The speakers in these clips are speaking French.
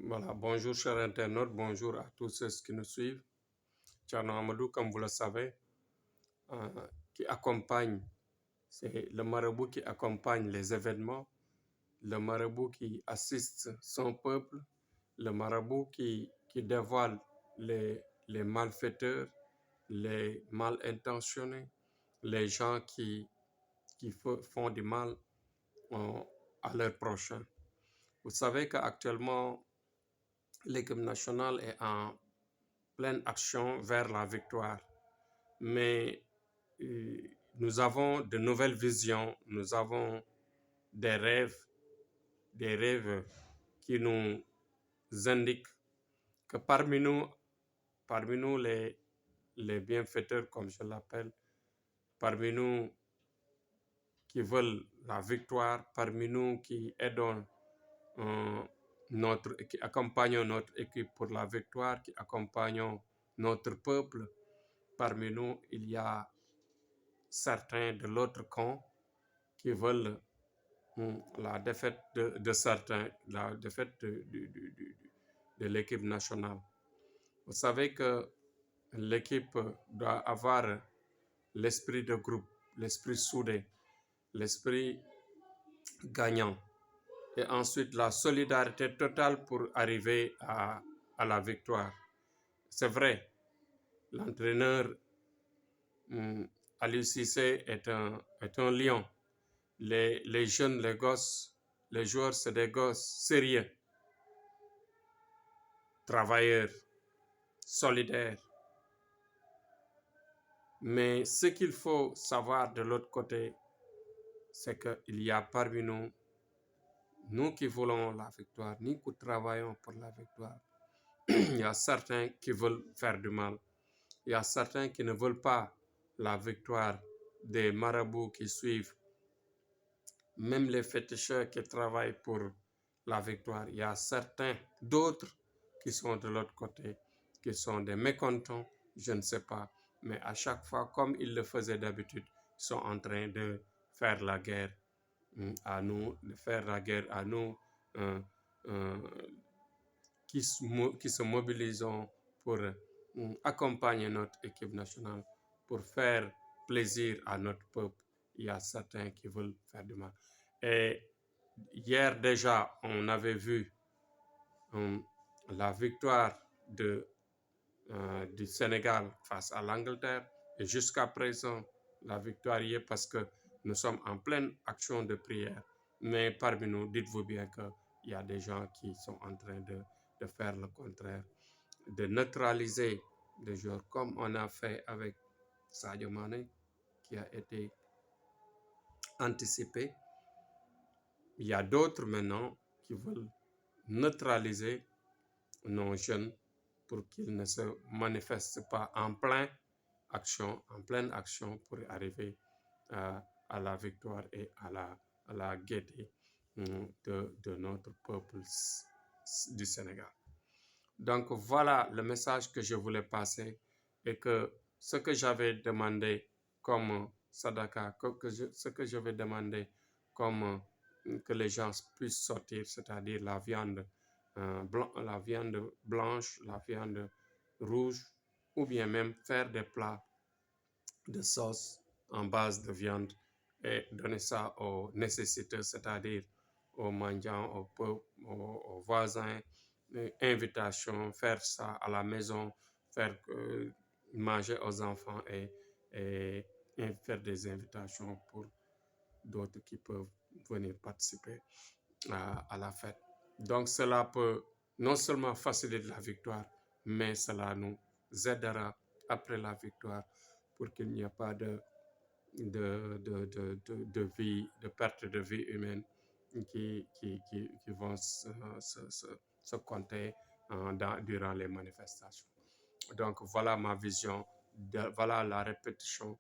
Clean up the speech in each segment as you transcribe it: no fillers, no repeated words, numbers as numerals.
Voilà, bonjour chers internautes, bonjour à tous ceux qui nous suivent. Thierno Amadou, comme vous le savez, qui accompagne, c'est le marabout qui accompagne les événements, le marabout qui assiste son peuple, le marabout qui dévoile les malfaiteurs, les mal intentionnés, les gens qui font du mal à leurs prochains. Vous savez qu'actuellement, l'équipe nationale est en pleine action vers la victoire. Mais nous avons de nouvelles visions, nous avons des rêves qui nous indiquent que parmi nous les bienfaiteurs, comme je l'appelle, parmi nous qui veulent la victoire, parmi nous qui aidons qui accompagnons notre équipe pour la victoire, qui accompagnons notre peuple. Parmi nous, il y a certains de l'autre camp qui veulent la défaite de certains, la défaite de l'équipe nationale. Vous savez que l'équipe doit avoir l'esprit de groupe, l'esprit soudé, l'esprit gagnant et ensuite la solidarité totale pour arriver à la victoire. C'est vrai, l'entraîneur Aliou Cissé est un lion. Les jeunes, les gosses, les joueurs, c'est des gosses sérieux, travailleurs, solidaires. Mais ce qu'il faut savoir de l'autre côté, c'est qu'il y a parmi nous, nous qui voulons la victoire, nous qui travaillons pour la victoire, il y a certains qui veulent faire du mal. Il y a certains qui ne veulent pas la victoire des marabouts qui suivent, même les féticheurs qui travaillent pour la victoire. Il y a certains d'autres qui sont de l'autre côté, qui sont des mécontents, je ne sais pas. Mais à chaque fois, comme ils le faisaient d'habitude, ils sont en train de faire la guerre à nous, qui se mobilisons pour accompagner notre équipe nationale, pour faire plaisir à notre peuple. Il y a certains qui veulent faire du mal. Et hier déjà, on avait vu la victoire du Sénégal face à l'Angleterre. Et jusqu'à présent, la victoire y est parce que nous sommes en pleine action de prière. Mais parmi nous, dites-vous bien qu'il y a des gens qui sont en train de faire le contraire, de neutraliser des joueurs comme on a fait avec Sadio Mané, qui a été anticipé. Il y a d'autres maintenant qui veulent neutraliser nos jeunes pour qu'ils ne se manifestent pas en pleine action pour arriver à la victoire et à la gaieté de notre peuple du Sénégal. Donc voilà le message que je voulais passer et que ce que j'avais demandé comme Sadaka, ce que je vais demander comme que les gens puissent sortir, c'est-à-dire la viande blanche, la viande rouge, ou bien même faire des plats de sauce en base de viande et donner ça aux nécessiteux, c'est-à-dire aux mendiants, aux voisins, invitation, faire ça à la maison, faire manger aux enfants et faire des invitations pour d'autres qui peuvent venir participer à la fête. Donc cela peut non seulement faciliter la victoire, mais cela nous aidera après la victoire pour qu'il n'y ait pas de perte de vie humaine qui vont se compter durant les manifestations. Donc voilà ma vision, voilà la répétition,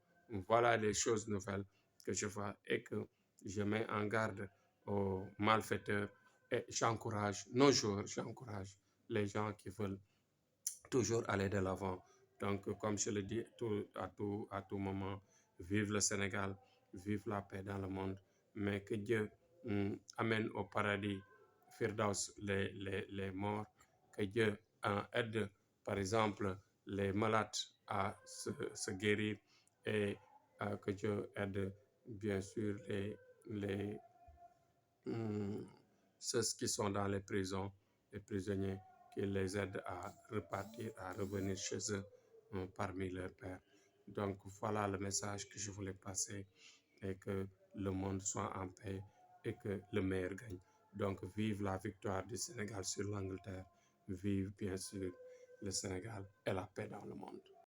voilà les choses nouvelles que je vois et que je mets en garde aux malfaiteurs et j'encourage nos joueurs, j'encourage les gens qui veulent toujours aller de l'avant. Donc comme je le dis à tout moment, vive le Sénégal, vive la paix dans le monde, mais que Dieu amène au paradis Firdaus les morts, que Dieu aide par exemple les malades à se guérir et que Dieu aide bien sûr ceux qui sont dans les prisons, les prisonniers, qui les aident à repartir, à revenir chez eux parmi leurs pères. Donc voilà le message que je voulais passer et que le monde soit en paix et que le meilleur gagne. Donc vive la victoire du Sénégal sur l'Angleterre, vive bien sûr le Sénégal et la paix dans le monde.